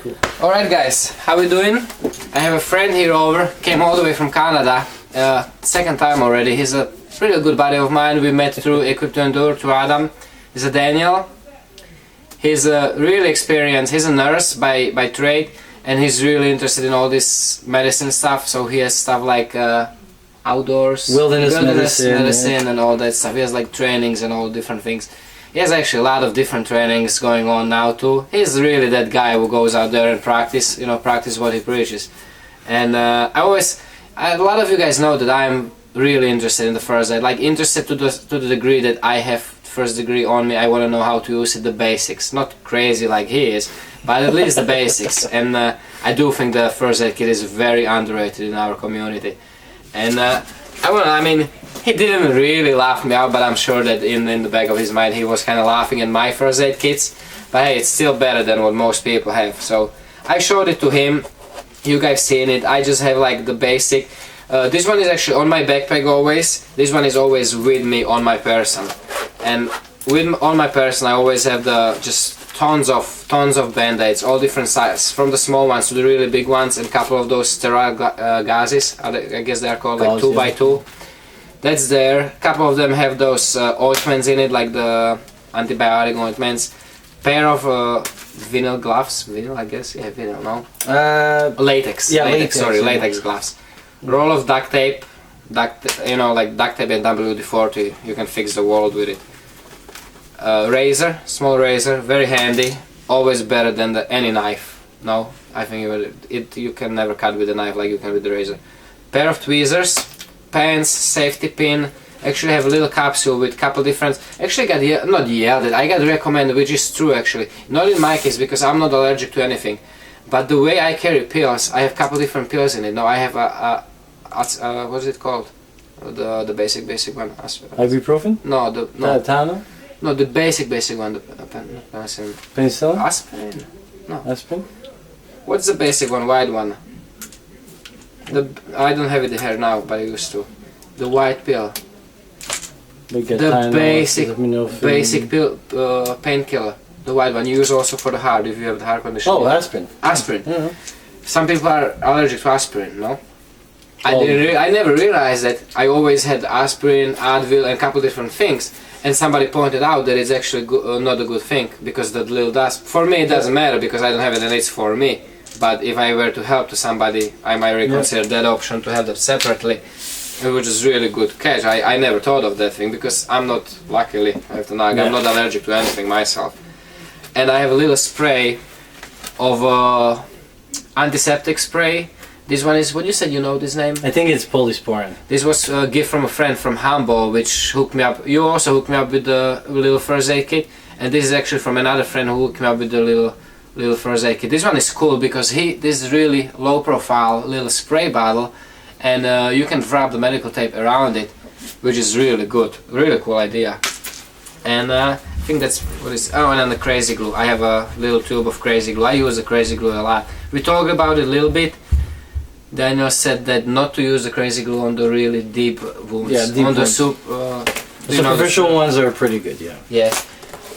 Cool. Alright guys, how we doing? I have a friend here over, came all the way from Canada, second time already. He's a really good buddy of mine. We met through Equip to Endure, through Adam. He's a Daniel. He's really experienced, he's a nurse by trade, and he's really interested in all this medicine stuff, so he has stuff like outdoors, wilderness medicine and all that stuff. He has like trainings and all different things. He has actually a lot of different trainings going on now too. He's really that guy who goes out there and practice, practice what he preaches. And a lot of you guys know that I'm really interested in the first aid, like interested to the degree that I have first degree on me. I want to know how to use it, the basics, not crazy like he is, but at least the basics. And I do think the first aid kit is very underrated in our community. And he didn't really laugh me out, but I'm sure that in the back of his mind he was kind of laughing at my first aid kits. But hey, it's still better than what most people have. So I showed it to him. You guys seen it. I just have like the basic. This one is actually on my backpack always. This one is always with me on my person. And on my person I always have just tons of band-aids, all different sizes, from the small ones to the really big ones, and a couple of those sterile gauzes, I guess they are called, like 2x2. That's there. A couple of them have those ointments in it, like the antibiotic ointments. Pair of vinyl gloves, vinyl I guess, yeah, vinyl, no? Latex, yeah, latex gloves. Roll of duct tape, like duct tape and WD-40, you can fix the world with it. Razor, small razor, very handy, always better than any knife. No, I think you can never cut with a knife like you can with the razor. Pair of tweezers, pens, safety pin. Actually have a little capsule with couple different. Actually not yelled at, I got recommended, which is true actually. Not in my case because I'm not allergic to anything. But the way I carry pills, I have couple different pills in it. Now I have what's it called? The basic one. Ibuprofen? No, Tano? No, the basic one, the penicillin. Penicillin? Aspirin? No. Aspirin? What's the basic one, white one? I don't have it here now, but I used to. The white pill. The basic pill, painkiller. The white one you use also for the heart if you have the heart condition. Oh, aspirin. Aspirin. Mm-hmm. Some people are allergic to aspirin, no? I never realized that. I always had aspirin, Advil, and a couple different things. And somebody pointed out that it's actually not a good thing because the little dust. For me, it doesn't matter because I don't have it and it's for me. But if I were to help to somebody, I might reconsider that option to have them separately, which is really good catch. I never thought of that thing because I'm not, luckily, I have to nag, I'm not allergic to anything myself. And I have a little spray of antiseptic spray. This one is, what you said, you know this name? I think it's polysporin. This was a gift from a friend from Hamburg, which hooked me up. You also hooked me up with the little first aid kit, and this is actually from another friend who hooked me up with the little first aid kit. This one is cool because this is really low profile little spray bottle, and you can wrap the medical tape around it, which is really good, really cool idea. And I think that's what is. Oh, and then the crazy glue. I have a little tube of crazy glue. I use the crazy glue a lot. We talked about it a little bit. Daniel said that not to use the crazy glue on the really deep wounds. Yeah, deep on wounds. The superficial ones are pretty good, yeah. Yeah.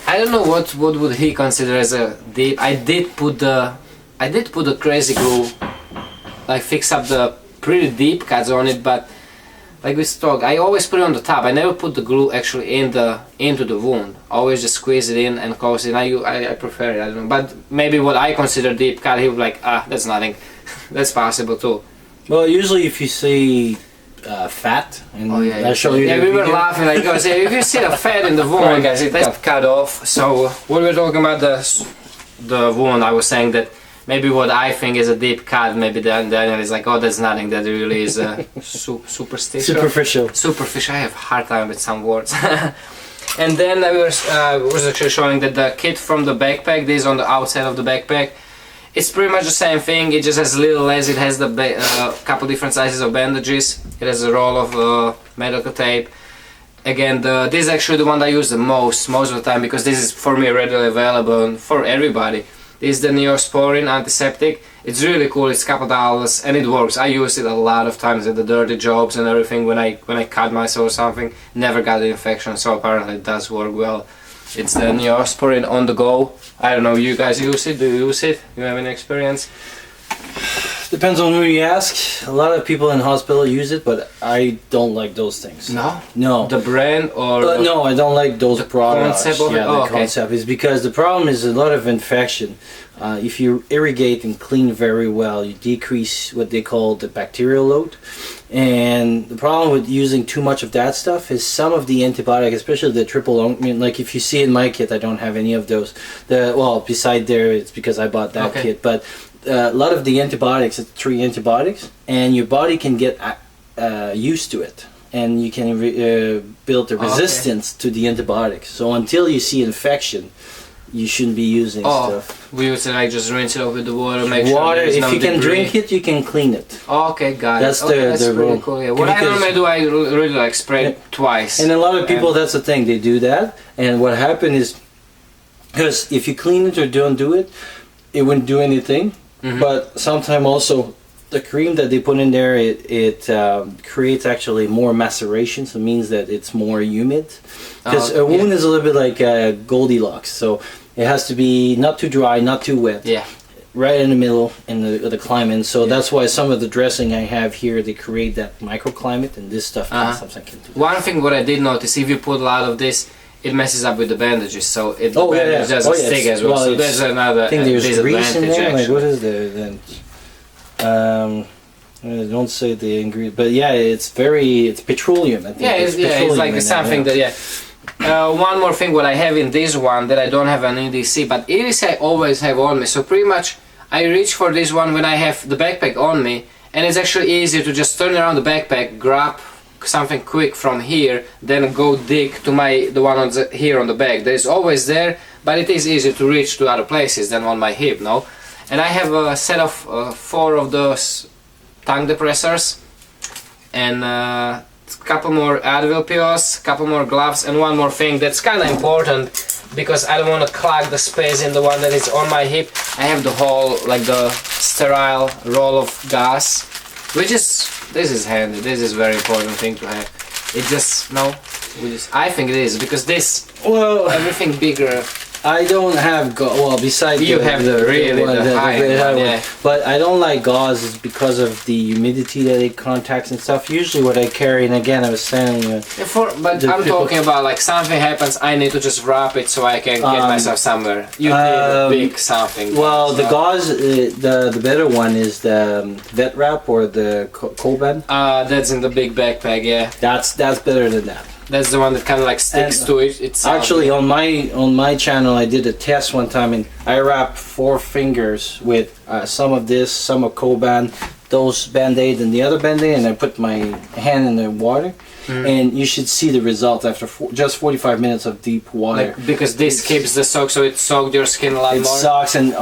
I don't know what would he consider as a deep. I did put the crazy glue, like fix up the pretty deep cuts on it, but like we talked, I always put it on the top. I never put the glue actually into the wound. I always just squeeze it in and close it. I prefer it. I don't know, but maybe what I consider deep cut, he would be like, that's nothing. That's possible too. Well, usually if you see fat, and I'll show you. Yeah, we were laughing like, if you see the fat in the wound, guys, it got cut off. So when we were talking about the wound, I was saying that maybe what I think is a deep cut, maybe Daniel is like, oh, that's nothing. That really is superstitious. Superficial. I have a hard time with some words. And then I was actually showing that the kit from the backpack, this on the outside of the backpack, it's pretty much the same thing. It just has a little less. It has the couple different sizes of bandages. It has a roll of medical tape. Again, this is actually the one I use the most of the time because this is for me readily available for everybody. This is the Neosporin antiseptic. It's really cool. It's a couple dollars and it works. I use it a lot of times at the dirty jobs and everything when I cut myself or something. Never got the infection, so apparently it does work well. It's the Neosporin on the go. I don't know, you guys use it? Do you use it? You have any experience? Depends on who you ask. A lot of people in hospital use it, but I don't like those things. No? No. The brand or... no, I don't like those products. Concept of it? Yeah, the concept is because the problem is a lot of infection. If you irrigate and clean very well, you decrease what they call the bacterial load. And the problem with using too much of that stuff is some of the antibiotic, especially the triple ointment, like if you see in my kit, I don't have any of those. Well, beside there, it's because I bought that kit. But a lot of the antibiotics, it's 3 antibiotics, and your body can get used to it. And you can build the resistance to the antibiotics. So until you see infection, you shouldn't be using stuff. We use it like just rinse it off with the water, make water, sure there's if no you can debris. drink it, you can clean it. Okay, got That's it. That's the really rule. cool. Yeah. What I normally do, I really like spray it twice. And a lot of people, that's the thing, they do that. And what happened is, because if you clean it or don't do it, it wouldn't do anything. But sometimes also, the cream that they put in there, it creates actually more maceration, so it means that it's more humid. Because a wound is a little bit like Goldilocks, so it has to be not too dry, not too wet. Yeah. Right in the middle in the climate. So that's why some of the dressing I have here, they create that microclimate, and this stuff sometimes can do. One thing what I did notice, if you put a lot of this, it messes up with the bandages, so the bandage doesn't stick as well. So there's another disadvantage. Like, what is there then? I don't say the ingredient, but yeah, it's petroleum. I think. It's like something that one more thing what I have in this one that I don't have an EDC, but EDC I always have on me. So pretty much I reach for this one when I have the backpack on me, and it's actually easier to just turn around the backpack, grab something quick from here, then go dig to the one on here on the back. That is always there, but it is easier to reach to other places than on my hip, no? And I have a set of 4 of those tongue depressors, and a couple more Advil pills, couple more gloves, and one more thing that's kind of important because I don't want to clog the space in the one that is on my hip. I have the whole, like the sterile roll of gas, which is, this is handy, this is very important thing to have. It just, I think it is, because this, everything bigger. I don't have besides you have the high one, but I don't like gauzes because of the humidity that it contacts and stuff. Usually what I carry, and again I was saying but I'm talking about like something happens, I need to just wrap it so I can get myself somewhere. You need a big something. Well, the gauze, the better one is the vet wrap or the Coban. That's in the big backpack, yeah. That's better than that. That's the one that kind of like sticks to it itself. Actually, on my channel, I did a test one time, and I wrapped 4 fingers with some of this, some of Coban, those Band-Aid, and the other Band-Aid, and I put my hand in the water. And you should see the result after just 45 minutes of deep water. Like, because this keeps the soak, so it soaked your skin a lot more? It soaks, and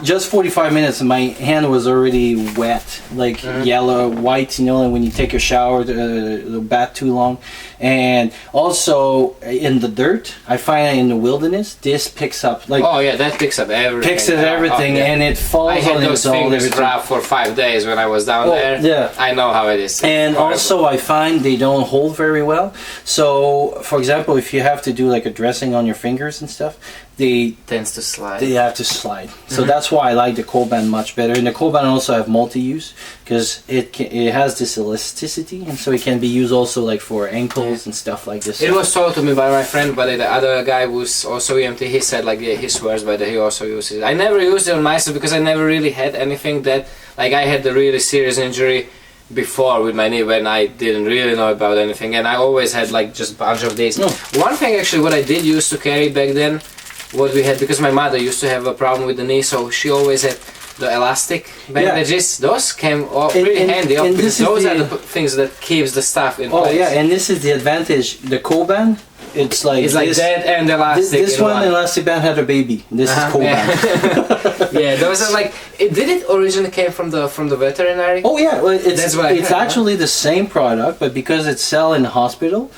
just 45 minutes and my hand was already wet, like yellow, white, and when you take a shower, the bath too long. And also in the dirt, I find in the wilderness, this picks up. Like, that picks up everything. Picks up everything, and it falls on its own. I had those fingers wrapped for 5 days when I was down there. Yeah. I know how it is. And also I find they don't hold very well. So, for example, if you have to do like a dressing on your fingers and stuff, they tends to slide. They have to slide. So that's why I like the Coban much better. And the Coban also have multi-use because it has this elasticity, and so it can be used also like for ankles and stuff like this. It was told to me by my friend, but the other guy was also EMT. He said like he swears by that. He also uses it. I never used it on myself because I never really had anything that, like, I had the really serious injury before with my knee when I didn't really know about anything, and I always had like just a bunch of these. One thing actually what I did used to carry back then, what we had, because my mother used to have a problem with the knee, so she always had the elastic bandages. Those came pretty handy because those are the things that keeps the stuff in place. And this is the advantage. The Coban, it's like that and elastic. This one elastic band had a baby. This is Coban. Those are like. Did it originally came from the veterinary? Oh yeah, well, it's actually the same product, but because it's sell in the hospital,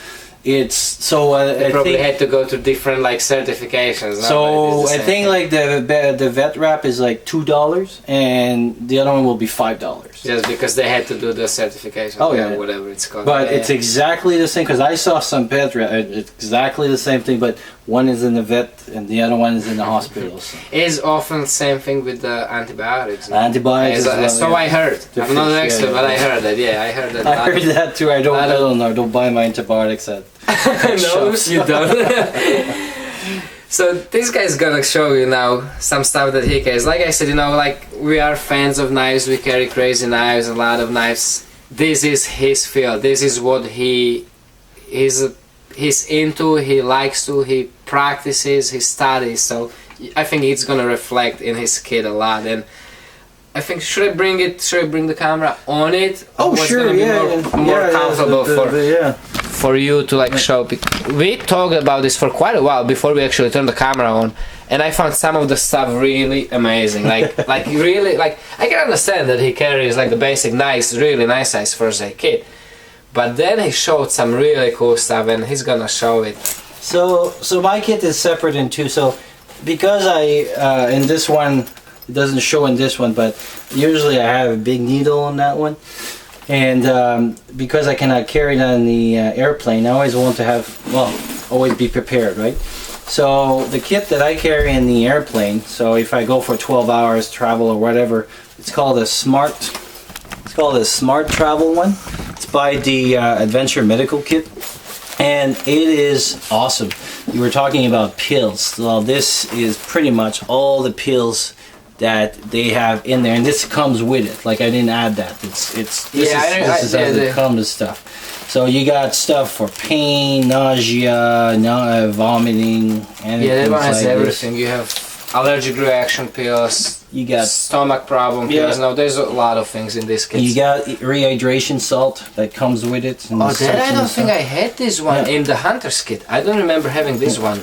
it's so. They probably had to go to different like certifications. So I think like the vet wrap is like $2, and the other one will be $5. Just because they had to do the certification. Whatever it's called. But it's exactly the same, because I saw some vet wrap. It's exactly the same thing, but One is in the vet, and the other one is in the hospital. So. Is often the same thing with the antibiotics. Antibiotics. So I heard. I'm not an expert, but I heard that. Yeah, I heard that. I heard that too. I don't know. Don't buy my antibiotics at. No, you don't. So this guy's gonna show you now some stuff that he carries. Like I said, like we are fans of knives. We carry crazy knives, a lot of knives. This is his field. This is what he's into. He likes to. He practices. He studies. So I think it's gonna reflect in his kit a lot. And I think should I bring the camera on it? Oh, sure. Gonna be more comfortable for you to like show. We talked about this for quite a while before we actually turned the camera on, and I found some of the stuff really amazing. Like really, like I can understand that he carries like the basic nice, really nice size first aid kit, but then he showed some really cool stuff, and he's gonna show it. So my kit is separate in two. So because I in this one, it doesn't show in this one, but usually I have a big needle on that one. And because I cannot carry it on the airplane, I always want to have, always be prepared, right? So the kit that I carry in the airplane, so if I go for 12 hours travel or whatever, it's called a Smart Travel one. It's by the Adventure Medical Kit, and it is awesome. You were talking about pills. Well, this is pretty much all the pills that they have in there, and this comes with it. Like I didn't add that. This is as it comes stuff. So you got stuff for pain, nausea, vomiting, and that one has everything. You have allergic reaction pills. You got stomach problem pills. No, there's a lot of things in this kit. You got rehydration salt that comes with it. I don't think I had this one in the hunter's kit. I don't remember having this one.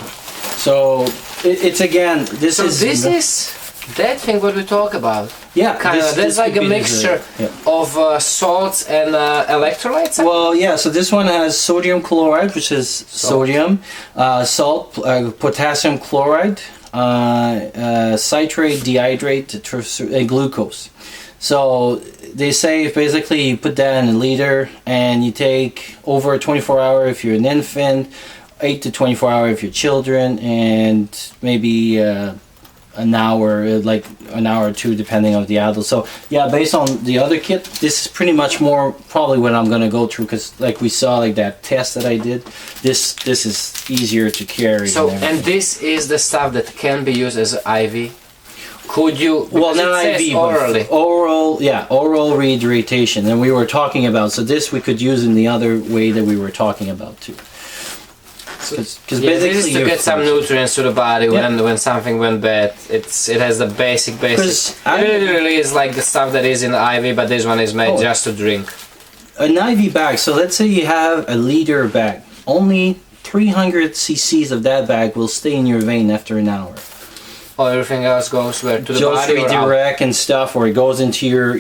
So it's again. This is that thing what we talk about. Yeah, there's like a mixture of salts and electrolytes. Well, yeah. So this one has sodium chloride, which is sodium, salt, potassium chloride, citrate, dehydrate, and glucose. So they say basically you put that in a liter, and you take over a 24-hour if you're an infant, 8 to 24 hours if you're children, and maybe an hour, like an hour or two, depending on the adult. So yeah, based on the other kit, this is pretty much more probably what I'm gonna go through, because like we saw, like that test that I did, this is easier to carry. So and this is the stuff that can be used as IV. Could you? Well, not IV, orally. But oral rehydration, and we were talking about. So this we could use in the other way that we were talking about too. Because basically this is to get some nutrients to the body when something went bad. It has the basic. It really is like the stuff that is in the IV, but this one is made just to drink. An IV bag. So let's say you have a liter bag. Only 300 cc's of that bag will stay in your vein after an hour. Oh, everything else goes where? To the body or redirect and stuff, or it goes into your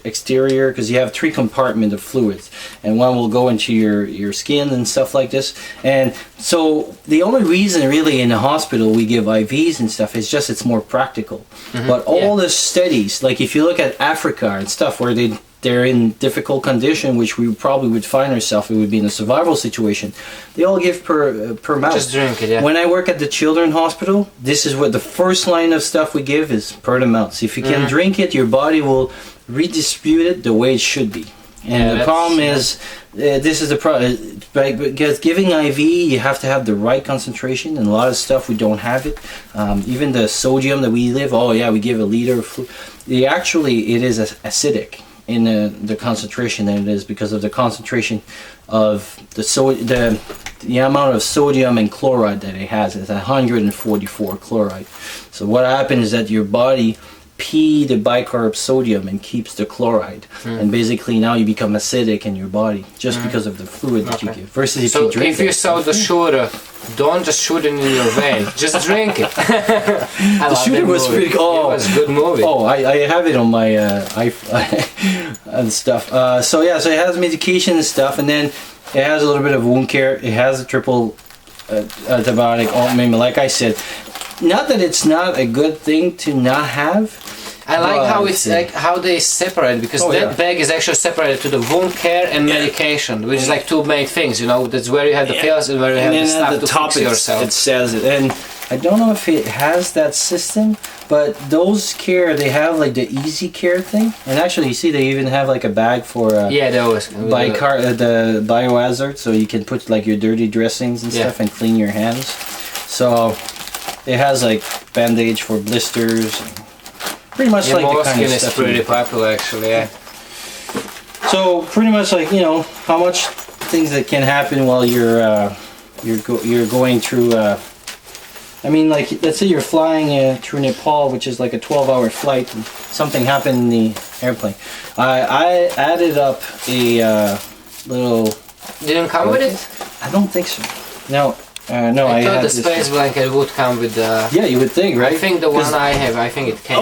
exterior, because you have 3 compartments of fluids, and one will go into your skin and stuff like this. And so the only reason really in the hospital we give IVs and stuff is just it's more practical. But all the studies, like if you look at Africa and stuff where they're in difficult condition, which we probably would find ourselves, it would be in a survival situation, they all give per mouth. Just drink it, yeah. When I work at the children's hospital, this is what the first line of stuff we give is per the mouth. So if you can drink it, your body will redistribute it the way it should be. And the problem is, this is the problem, because giving IV, you have to have the right concentration, and a lot of stuff we don't have it. Even the sodium that we we give a liter of fluid. It is acidic in the concentration that it is, because of the concentration of the amount of sodium and chloride that it has is 144 chloride. So what happens is that your body pee the bicarb sodium and keeps the chloride, and basically now you become acidic in your body just because of the fluid that you give. Versus if you drink if you saw the shooter, don't just shoot it in your vein, just drink it. The shooter was pretty cool. It was a good movie. I have it on my iPhone and stuff. So it has medication and stuff, and then it has a little bit of wound care. It has a triple antibiotic. Like I said, not that it's not a good thing to not have, I like But, how it's like how they separate, because Oh, that yeah. bag is actually separated to the wound care and medication, which is like two main things. You know, that's where you have the pills and where you have And the then stuff at the to top fix yourself. it says it, and I don't know if it has that system, but those care, they have like the easy care thing, and actually you see they even have like a bag for Yeah, they always the biohazard, so you can put like your dirty dressings and stuff and clean your hands. So it has like bandage for blisters, and pretty much like the kind of is stuff. pretty popular actually. Yeah. So pretty much like, you know, how much things that can happen while you're going through. I mean, like, let's say you're flying through Nepal, which is like a 12-hour flight, and something happened in the airplane. I added up a little. Didn't come with it? I don't think so. No, no. I thought had the this space blanket would come with the. Yeah, you would think, right? I think the one 'Cause I have, I think it came.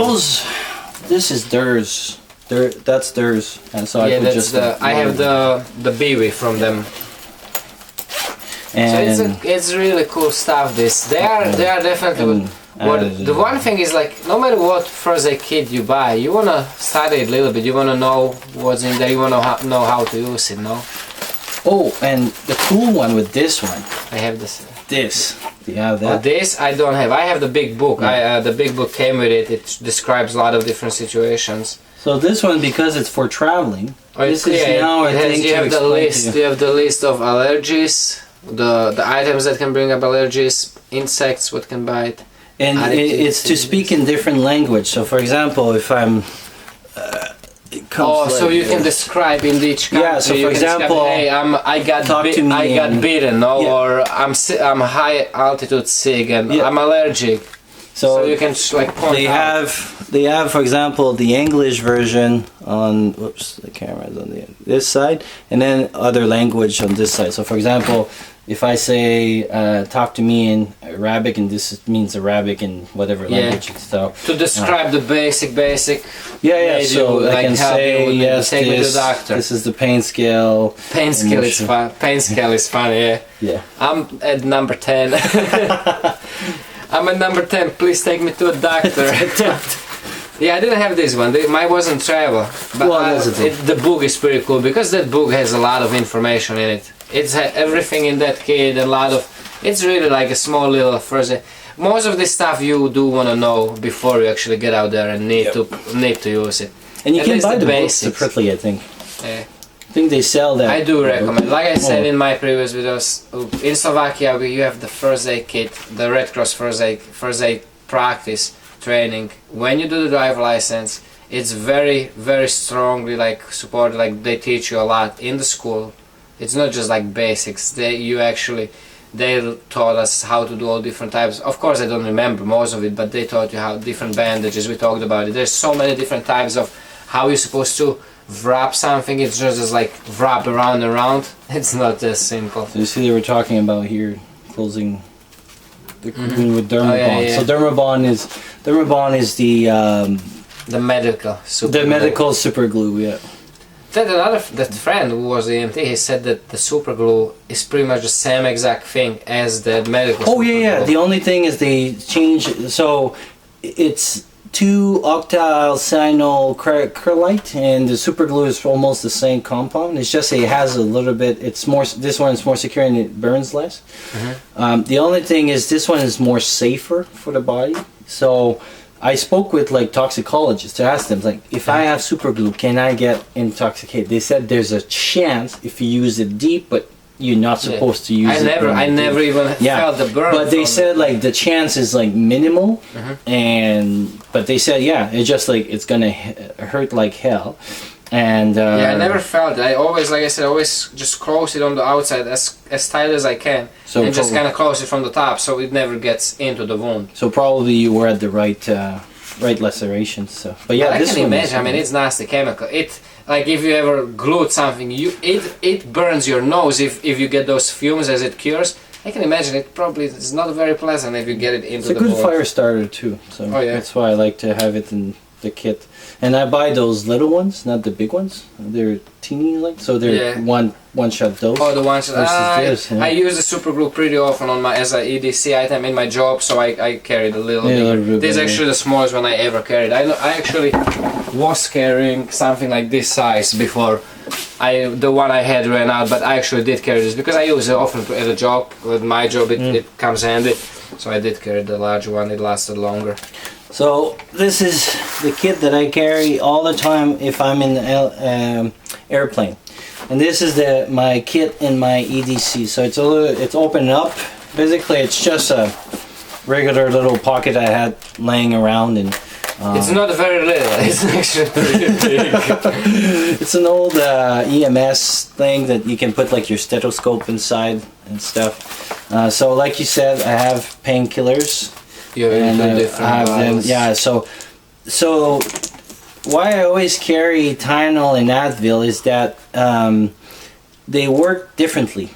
This is theirs. That's theirs, and so I Yeah, could that's just. I have the Biwi from them. And So it's really cool stuff. They are definitely good. The one thing is, like, no matter what first aid kit you buy, you wanna study it a little bit. You wanna know what's in there. You wanna know how to use it. No. Oh, and the cool one with this one. I have this. This. Do you have that? This I don't have. I have the big book. Yeah. The big book came with it. It describes a lot of different situations. So this one, because it's for traveling, this is now a thing you to have the explain list. to you. You have the list of allergies, the items that can bring up allergies, insects, what can bite. And it's to speak in different language. So, for example, if I'm, it comes so like you can this. describe in each country. Yeah, so you for can describe, example, hey, I got talk to me I got and- bitten, no, Yeah. or I'm high altitude sick and Yeah. I'm allergic. So you can like point out. They have, for example, the English version on. Whoops, the camera's on this side, and then other language on this side. So, for example, if I say talk to me in Arabic, and this means Arabic in whatever language. So to describe the basic. yeah. maybe So you, I like, can help say you, yes. take me to This, the doctor. this is the pain scale. Pain scale is Emotion. fun. Pain scale is funny. Yeah. Yeah. I'm at number 10. I'm at number 10. Please take me to a doctor. Yeah, I didn't have this one. Mine wasn't travel. But Well, that's the thing. the book is pretty cool because that book has a lot of information in it. It's everything in that kit. A lot of. It's really like a small little first. Most of this stuff you do want to know before you actually get out there and need to use it. And you At can least buy the the books basics. separately, I think. Yeah. I think they sell that. I do recommend. Like I said Oh. in my previous videos, in Slovakia you have the first aid kit, the Red Cross first aid practice training. When you do the driver license, it's very strongly like supported. Like they teach you a lot in the school. It's not just like basics. They taught us how to do all different types. Of course, I don't remember most of it, but they taught you how different bandages. We talked about it. There's so many different types of how you're supposed to wrap something. It's just like wrap around. It's not as simple. So you see, they were talking about here closing the cocoon with Dermabond. yeah. So Dermabond is The medical super. the medical super glue. Yeah. That friend who was EMT, he said that the super glue is pretty much the same exact thing as the medical. Oh yeah, super yeah. glue. The only thing is they change. So it's 2-octyl cyanocrylite, and the super glue is almost the same compound. It's just it has a little bit. It's more. This one is more secure and it burns less. The only thing is this one is more safer for the body. So I spoke with like toxicologists to ask them like, if I have super glue, can I get intoxicated? They said there's a chance if you use it deep, but you're not supposed to use it. I never even felt the burn. But they from said like the chance is like minimal, but they said it's just like it's gonna hurt like hell, and I never felt it. I always, like I said, always just close it on the outside as tight as I can, So and just kind of close it from the top so it never gets into the wound. So probably you were at the right lacerations. So, but yeah, I this can one imagine. I mean, it's nasty chemical. Like if you ever glued something, it burns your nose if you get those fumes as it cures. I can imagine it probably is not very pleasant if you get it into it's a the good bone. fire starter too. So Oh, yeah. that's why I like to have it in the kit. And I buy those little ones, not the big ones. They're teeny like, so they're one shot dose. Oh, the ones. This, I use the Superglue pretty often on my as a EDC item in my job, so I carry the little. This is actually the smallest one I ever carried. I actually was carrying something like this size before. The one I had ran out, but I actually did carry this because I use it often at a job. With my job, it comes handy. So I did carry the larger one. It lasted longer. So this is the kit that I carry all the time if I'm in the airplane, and this is my kit in my EDC. So it's open up. Basically, it's just a regular little pocket I had laying around, and it's not very little. It's actually pretty big. It's an old EMS thing that you can put like your stethoscope inside and stuff. So like you said, I have painkillers. And I have them, yeah. So why I always carry Tylenol and Advil is that they work differently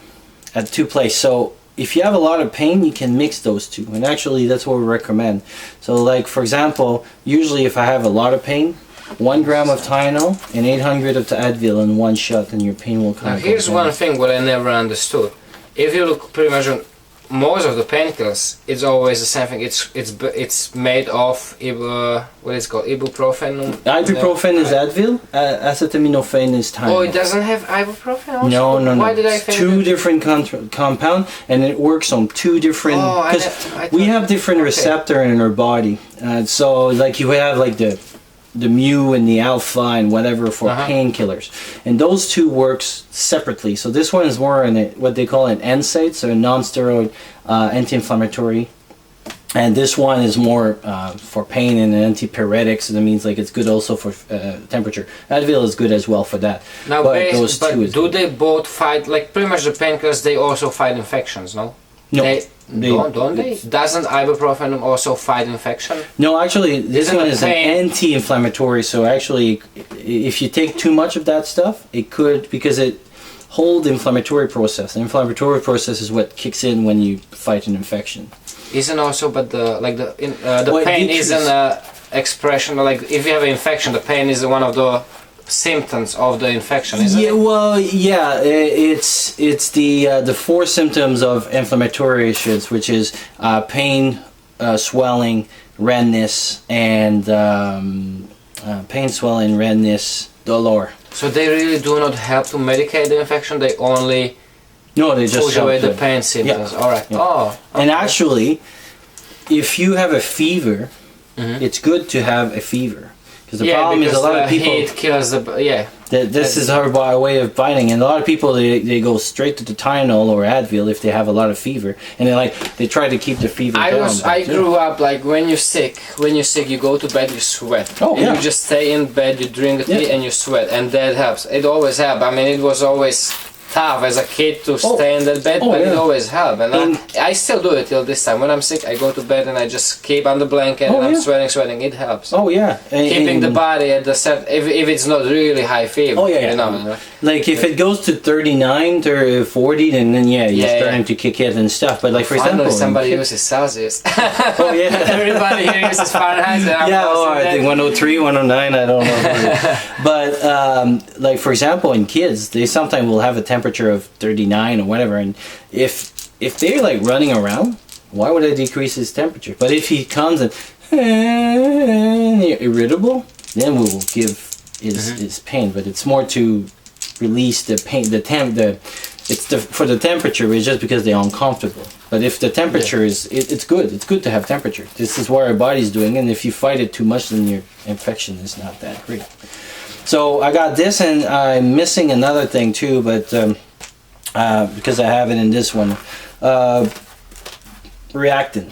at two places. So if you have a lot of pain, you can mix those two, and actually that's what we recommend. So like for example, usually if I have a lot of pain, 1 gram of Tylenol and 800 of the Advil in one shot, and your pain will come. Now here's one thing what I never understood. If you look pretty much on most of the painkillers, it's always the same thing. It's made of what is it called, ibuprofen. Ibuprofen is Advil. Acetaminophen is Tylenol. Oh, it doesn't have ibuprofen also? No. Why did I think two different compound, and it works on two different. Because we have different receptor in our body. So like you have like the mu and the alpha and whatever for painkillers, and those two works separately. So this one is more in what they call an NSAID, so a non-steroid anti-inflammatory, and this one is more for pain and an antipyretic. So that means like it's good also for temperature. Advil is good as well for that. Now, do they both fight, like pretty much the painkillers? They also fight infections, no? No. Don't they? Doesn't ibuprofen also fight infection? No, actually, this one is an anti-inflammatory. So actually, if you take too much of that stuff, it could, because it holds the inflammatory process. The inflammatory process is what kicks in when you fight an infection. Isn't also, but the pain isn't an expression. Like if you have an infection, the pain is one of the symptoms of the infection, isn't it? Well, yeah, it's the 4 symptoms of inflammatory issues, which is pain, swelling, redness, and dolor. So they really do not help to medicate the infection. They only they just push away the pain symptoms. Yeah. All right. Yeah. Oh. Okay. And actually, if you have a fever, it's good to have a fever. Because the problem is a lot of people. Heat kills the This is our way of biting, and a lot of people they go straight to the Tylenol or Advil if they have a lot of fever, and they try to keep the fever down. I grew up like when you're sick, you go to bed, you sweat. Oh, and you just stay in bed, you drink the tea, and you sweat, and that helps. It always helps. I mean, it was always tough as a kid to stay in that bed, but it always helped. And I still do it till this time. When I'm sick, I go to bed and I just keep on the blanket and I'm sweating. It helps. Oh yeah, keeping the body at the set. If it's not really high fever. Oh yeah, you know. Like if it goes to 39 to 40, then you're starting to kick it and stuff. But like for example, somebody uses Celsius. Oh yeah, everybody here uses Fahrenheit. I think 103, 109. I don't know. But like for example, in kids, they sometimes will have a temperature of 39 or whatever, and if they're like running around, why would I decrease his temperature? But if he comes and irritable, then we will give his pain. But it's more to release the pain. For the temperature, it's just because they're uncomfortable. But if the temperature is, it's good. It's good to have temperature. This is what our body's doing, and if you fight it too much, then your infection is not that great. So I got this, and I'm missing another thing too, but because I have it in this one, Reactin.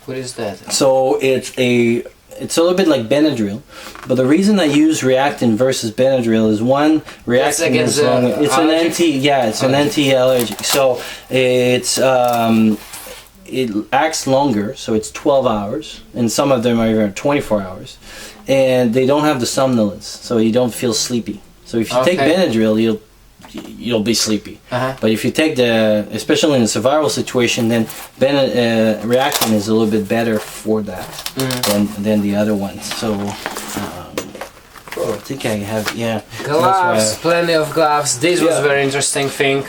What is that? So it's a little bit like Benadryl, but the reason I use Reactin versus Benadryl is one, Reactin is an anti-allergic. So it acts longer, so it's 12 hours, and some of them are even 24 hours. And they don't have the somnolence, so you don't feel sleepy. So if you take Benadryl, you'll be sleepy. Uh-huh. But if you take especially in a survival situation, then reactin is a little bit better for that than the other ones. So I think I have, Gloves, plenty of gloves. This was a very interesting thing.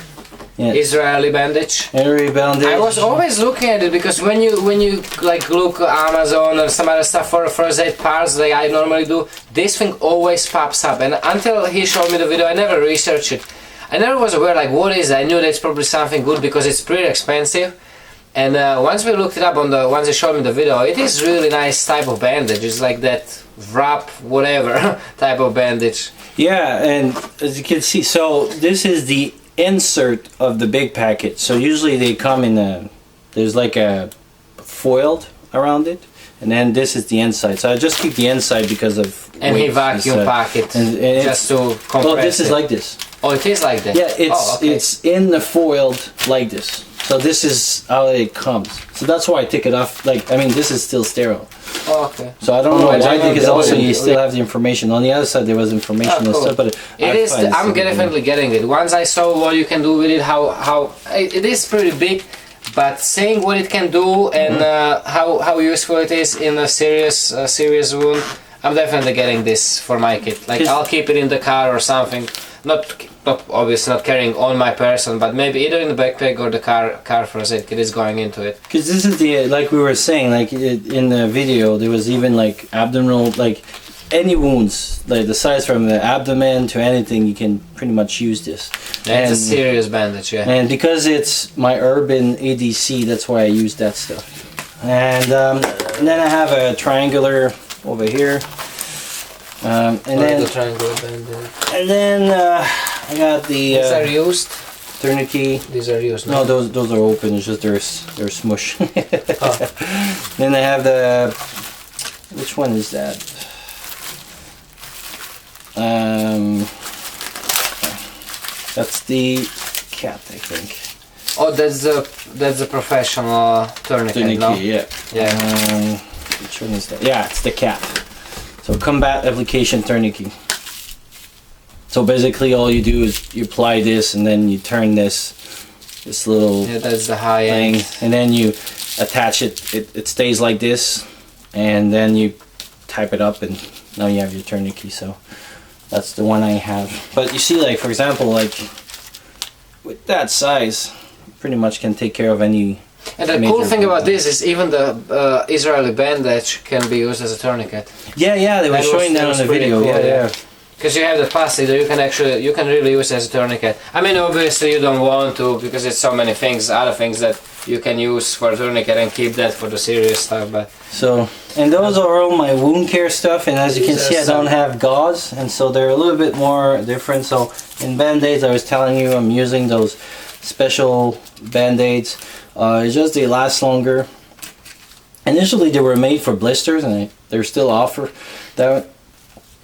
Yeah. Israeli bandage. Israeli bandage. I was always looking at it because when you like look Amazon or some other stuff for first aid parts like I normally do, this thing always pops up, and until he showed me the video I never researched it. I never was aware like what is it. I knew that it's probably something good because it's pretty expensive, and once we looked it up once he showed me the video, it is really nice type of bandage. It's like that wrap whatever type of bandage. Yeah, and as you can see, so this is the insert of the big packet. So usually they come in there's like a foiled around it, and then this is the inside. So I just keep the inside because of and he vacuum pack it and just to compress. Oh, this is like this. Oh, it is like that. Yeah, it's in the foiled like this. So this is how it comes. So that's why I take it off. Like, I mean, this is still sterile. Oh, okay. So I don't know why, because also you still have the information. On the other side there was information and stuff, but it is. I'm definitely getting it. Once I saw what you can do with it, how it is pretty big, but seeing what it can do and how useful it is in a serious wound, I'm definitely getting this for my kit. Like I'll keep it in the car or something. Not obviously not carrying on my person, but maybe either in the backpack or the car first aid kit is going into it. Because this is the, like we were saying, like in the video, there was even like abdominal, like any wounds, like the size from the abdomen to anything, you can pretty much use this. It's a serious bandage, yeah. And because it's my urban ADC, that's why I use that stuff. And then I have a triangular over here. And then I got the these are used tourniquet. These are used. No, those are open. It's just they're smush. Then I have the, which one is that? That's the cat, I think. Oh, that's the professional tourniquet. No? Yeah. Yeah. Which one is that? Yeah, it's the cat. So combat application tourniquet. So basically all you do is you apply this and then you turn this little that's the high thing, end. and then you attach it. It stays like this, and then you type it up and now you have your tourniquet. So that's the one I have. But you see, like for example, like with that size, you pretty much can take care of any. And the cool thing about this is even the Israeli bandage can be used as a tourniquet. Yeah, they were showing that on the video. Cool, yeah. Because you have the plastic that you can really use as a tourniquet. I mean, obviously you don't want to because it's so many things, other things that you can use for a tourniquet and keep that for the serious stuff. But so, and those are all my wound care stuff. And as you can see, I don't have gauze, and so they're a little bit more different. So in band-aids, I was telling you, I'm using those special band-aids. It's just they last longer. Initially they were made for blisters and they're still offer that,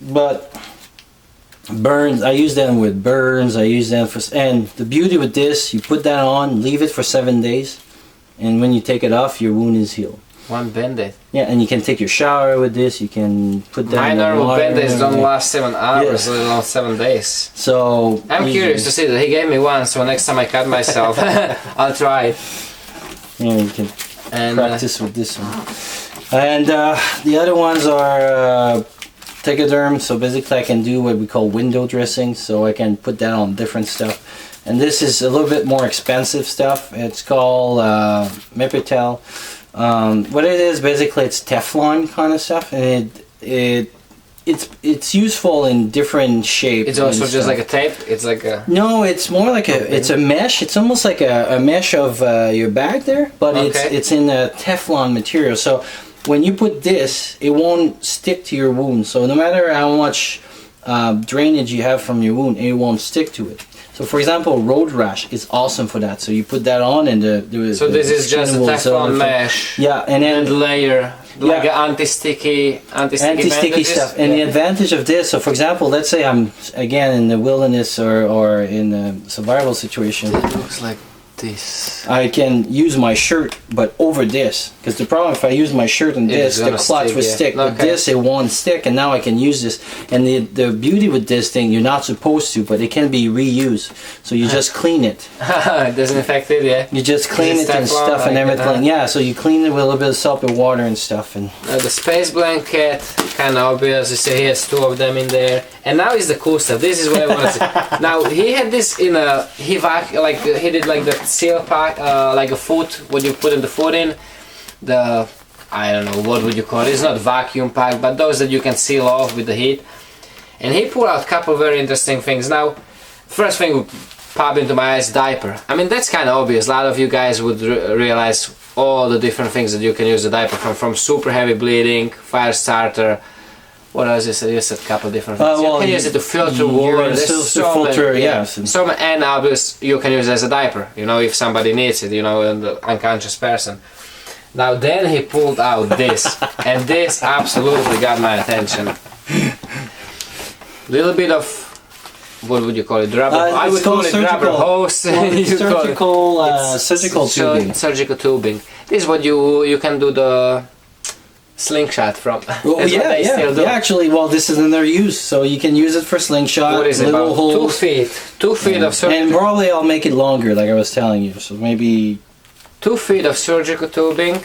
but burns, I use them with burns, I use them for, and the beauty with this, you put that on, leave it for 7 days, and when you take it off, your wound is healed. One band-aid. Yeah, and you can take your shower with this, you can put that in the normal water. band-aids don't last 7 hours, let alone 7 days. So I'm curious to see that. He gave me one, so next time I cut myself, I'll try it. Yeah, you can practice with this one. And the other ones are Tegaderm, so basically I can do what we call window dressing, so I can put that on different stuff. And this is a little bit more expensive stuff. It's called Mepitel. What it is, basically it's Teflon kind of stuff, and it's useful in different shapes. It's also just like a tape? It's like a... No, it's more like it's a mesh. It's almost like a mesh of your bag there, but it's in a Teflon material. So when you put this, it won't stick to your wound. So no matter how much drainage you have from your wound, it won't stick to it. So for example, road rash is awesome for that. So you put that on and so this is just a Teflon mesh. Yeah, and then layer. Like an anti-sticky stuff. And the advantage of this, so for example, let's say I'm again in the wilderness or in a survival situation. It looks like this. I can use my shirt, but over this. Because the problem, if I use my shirt and this, the clutch would stick. But this, it won't stick, and now I can use this. And the beauty with this thing, you're not supposed to, but it can be reused. So you just clean it. Disinfect it, yeah. You just clean it and stuff and everything. Yeah, so you clean it with a little bit of soap and water and stuff. And the space blanket, kind of obvious. You see, he has 2 of them in there. And now is the cool stuff. This is what I want to see. Now he had this in a he did like the seal pack, like a foot. What you put in the foot in the, I don't know what would you call it. It's not vacuum pack, but those that you can seal off with the heat. And he pulled out a couple of very interesting things. Now, first thing would pop into my eyes, diaper. I mean, that's kind of obvious. A lot of you guys would realize all the different things that you can use the diaper from super heavy bleeding, fire starter. What else is it? Just a couple of different things. You can use it to filter water. And obviously you can use it as a diaper. You know, if somebody needs it. You know, an unconscious person. Now then he pulled out this, and this absolutely got my attention. Little bit of, what would you call it? Rubber. I would call it rubber hose. Surgical tubing. Surgical tubing. This is what you can do the slingshot from. Well, yeah, actually, well, this is in their use, so you can use it for slingshot. What is it, about holes. 2 feet of surgical. And probably I'll make it longer, like I was telling you, so maybe 2 feet of surgical tubing,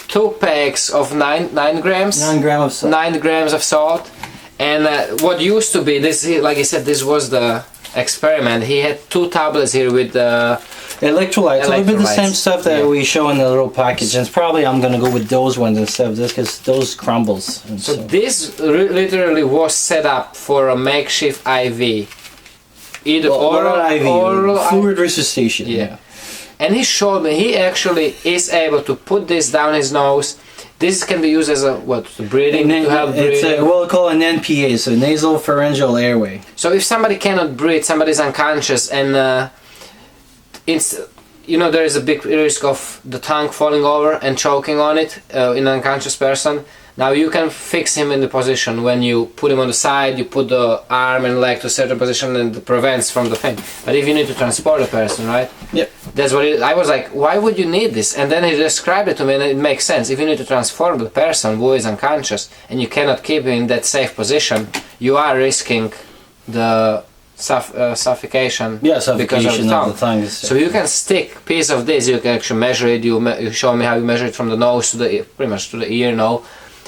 2 packs of 9 grams. 9 grams of salt. 9 grams of salt. And what used to be this, like I said, this was the experiment. He had 2 tablets here with the electrolytes. A little bit the same stuff that we show in the little package. And probably I'm gonna go with those ones instead of this because those crumbles. So this literally was set up for a makeshift IV, either oral IV, fluid resuscitation. Yeah. And he showed me he actually is able to put this down his nose. This can be used as a breathing to help breathing. It's what we call an NPA, so nasal pharyngeal airway. So if somebody cannot breathe, somebody's unconscious, and you know, there is a big risk of the tongue falling over and choking on it in an unconscious person. Now you can fix him in the position when you put him on the side, you put the arm and leg to a certain position and it prevents from the thing. But if you need to transport a person, right? Yep. That's what I was like, why would you need this? And then he described it to me and it makes sense. If you need to transform the person who is unconscious and you cannot keep him in that safe position, you are risking the suffocation, because of the tongue. So you can stick a piece of this, you can actually measure it, you show me how you measure it from the nose to the, pretty much to the ear now.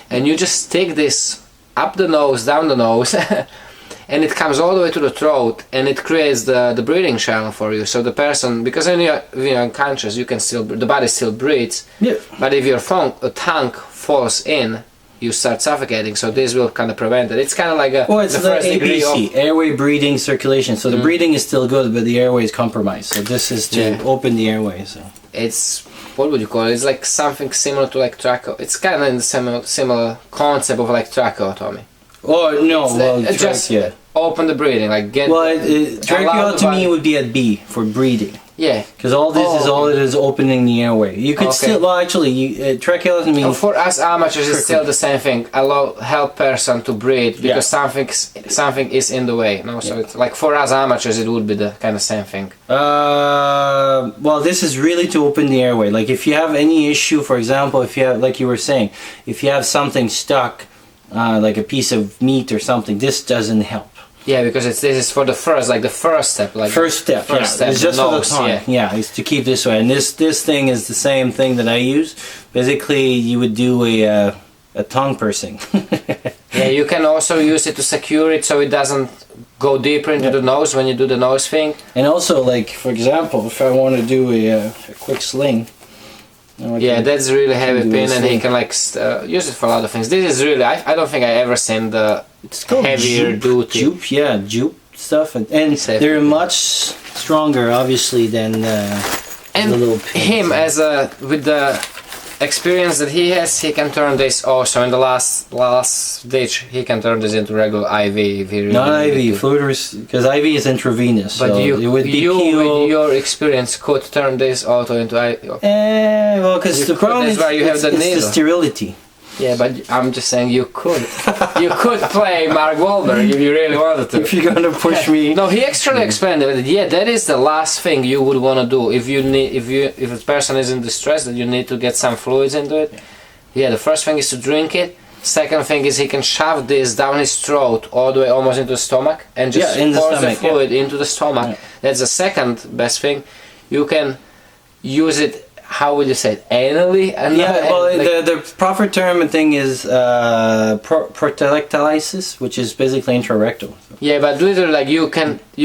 And you just stick this up the nose, down the nose, and it comes all the way to the throat, and it creates the breathing channel for you. So the person, because when you're unconscious, you can still, the body still breathes. Yeah. But if your tongue falls in, you start suffocating. So this will kind of prevent it. It's kind of like a it's the ABC, airway, breathing, circulation. So the breathing is still good, but the airway is compromised. So this is to open the airway. So it's, what would you call it? It's like something similar to like tracheotomy. It's kind of in the similar concept of like tracheotomy. Oh no, just open the breathing, like get. Well, tracheotomy would be at B for breathing. Yeah. Because all this is all it is opening the airway. You could still, well, actually, tracheotomy. For us amateurs, it's still the same thing. Help person to breathe because something is in the way. No, so it's like for us amateurs, it would be the kind of same thing. Well, this is really to open the airway. Like if you have any issue, for example, if you have, like you were saying, if you have something stuck, like a piece of meat or something, this doesn't help. Yeah, because this is for the first step. Like first step. It's just for the tongue. Yeah, it's to keep this way. And this thing is the same thing that I use. Basically, you would do a tongue piercing. Yeah, you can also use it to secure it so it doesn't go deeper into the nose when you do the nose thing. And also, like for example, if I want to do a quick sling. Yeah, that's really heavy pin, and he can like use it for a lot of things. This is really, I don't think I ever seen the heavier duty. Jupe stuff, and they're much stronger, obviously, than the little pins. With the experience that he has, he can turn this also in the last ditch. He can turn this into regular IV if he really not IV, because IV is intravenous. But so it would be with your experience, could turn this auto into IV. Well, because the problem is where you have the needle. the sterility. Yeah, but I'm just saying you could play Mark Wahlberg if you really wanted to. If you're gonna push me. No, he actually explained it. Yeah, that is the last thing you would want to do if a person is in distress that you need to get some fluids into it. Yeah, the first thing is to drink it. Second thing is he can shove this down his throat all the way almost into the stomach and just pour the fluid into the stomach. Yeah. That's the second best thing. You can use it. How would you say it? Anally? The proper term and thing is protelectalysis, which is basically intrarectal. Yeah, but literally, like you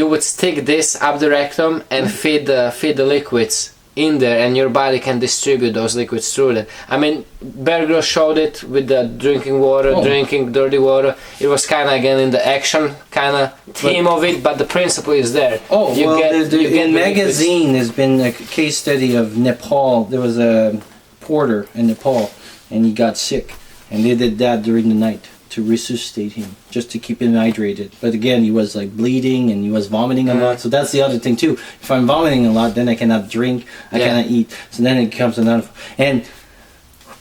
would stick this up the rectum and feed the liquids in there, and your body can distribute those liquids through that. I mean, Bear Grylls showed it with the drinking water, drinking dirty water. It was kind of again in the action kind of theme of it, but the principle is there. In magazine, there's been a case study of Nepal. There was a porter in Nepal, and he got sick, and they did that during the night to resuscitate him, just to keep him hydrated. But again, he was like bleeding and he was vomiting a lot. So that's the other thing too. If I'm vomiting a lot, then I cannot drink, I cannot eat. So then it becomes another. And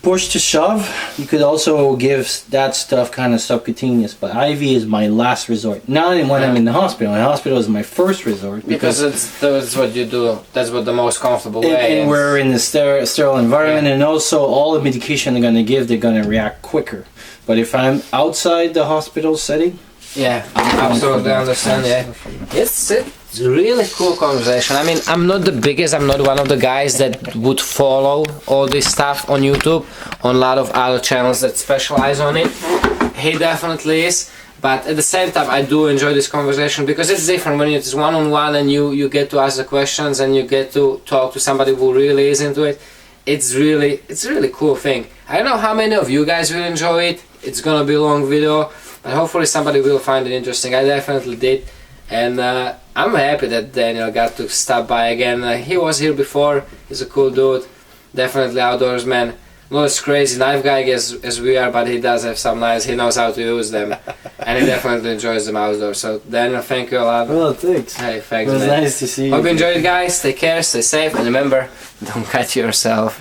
push to shove, you could also give that stuff kind of subcutaneous. But IV is my last resort. Not when I'm in the hospital. The hospital is my first resort because that's what you do. That's what the most comfortable way. And we're in the sterile environment, and also all the medication they're gonna give, they're gonna react quicker. But if I'm outside the hospital setting, I absolutely understand. Yeah, it's a really cool conversation. I mean, I'm not the biggest. I'm not one of the guys that would follow all this stuff on YouTube, on a lot of other channels that specialize on it. He definitely is. But at the same time, I do enjoy this conversation because it's different when it's one-on-one and you get to ask the questions and you get to talk to somebody who really is into it. It's a really cool thing. I don't know how many of you guys will enjoy it. It's gonna be a long video, but hopefully somebody will find it interesting. I definitely did, and I'm happy that Daniel got to stop by again. He was here before. He's a cool dude, definitely outdoors man. Not as crazy knife guy as we are, but he does have some knives. He knows how to use them, and he definitely enjoys them outdoors. So Daniel, thank you a lot. Well, thanks. Hey, thanks. It was nice to see you. Hope you enjoyed it, guys. Take care, stay safe, and remember, don't cut yourself.